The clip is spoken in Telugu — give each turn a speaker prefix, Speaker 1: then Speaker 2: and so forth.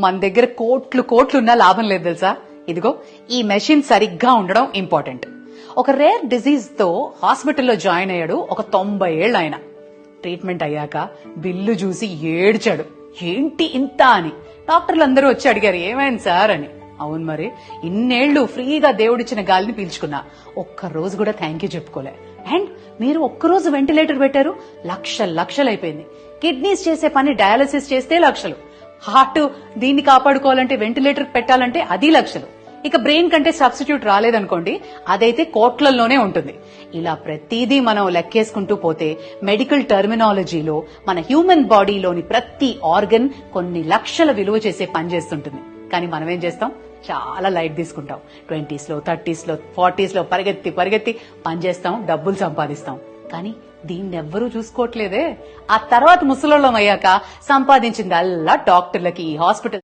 Speaker 1: మన దగ్గర కోట్లున్నా లాభం లేదు తెలుసా. ఇదిగో ఈ మెషిన్ సరిగ్గా ఉండడం ఇంపార్టెంట్. ఒక రేర్ డిజీజ్ తో హాస్పిటల్లో జాయిన్ అయ్యాడు ఒక 90 ఏళ్ల ఆయన. ట్రీట్మెంట్ అయ్యాక బిల్లు చూసి ఏడ్చాడు. ఏంటి ఇంత అని. డాక్టర్లు అందరూ వచ్చి అడిగారు, ఏమైంది సార్ అని. అవును మరి, ఇన్నేళ్లు ఫ్రీగా దేవుడిచ్చిన గాలిని పీల్చుకున్నా, ఒక్కరోజు కూడా థ్యాంక్ యూ చెప్పుకోలే. అండ్ మీరు ఒక్కరోజు వెంటిలేటర్ పెట్టారు, లక్షలు అయిపోయింది. కిడ్నీస్ చేసే పని డయాలసిస్ చేస్తే లక్షలు, హార్ట్ దీన్ని కాపాడుకోవాలంటే వెంటిలేటర్ పెట్టాలంటే అది లక్షలు. ఇక బ్రెయిన్ కంటే సబ్స్టిట్యూట్ రాలేదనుకోండి, అదైతే కోట్లలోనే ఉంటుంది. ఇలా ప్రతిదీ మనం లెక్కేసుకుంటూ పోతే మెడికల్ టర్మినాలజీలో మన హ్యూమన్ బాడీలోని ప్రతి ఆర్గన్ కొన్ని లక్షల విలువ చేసే పని చేస్తుంటుంది. కానీ మనం ఏం చేస్తాం, చాలా లైట్ తీసుకుంటాం. 20s లో 30s లో 40s లో పరిగెత్తి పనిచేస్తాం, డబ్బులు సంపాదిస్తాం. కానీ దీన్నెవ్వరూ చూసుకోవట్లేదే. ఆ తర్వాత ముసలోళ్ళం అయ్యాక సంపాదించిందల్లా డాక్టర్లకి, హాస్పిటల్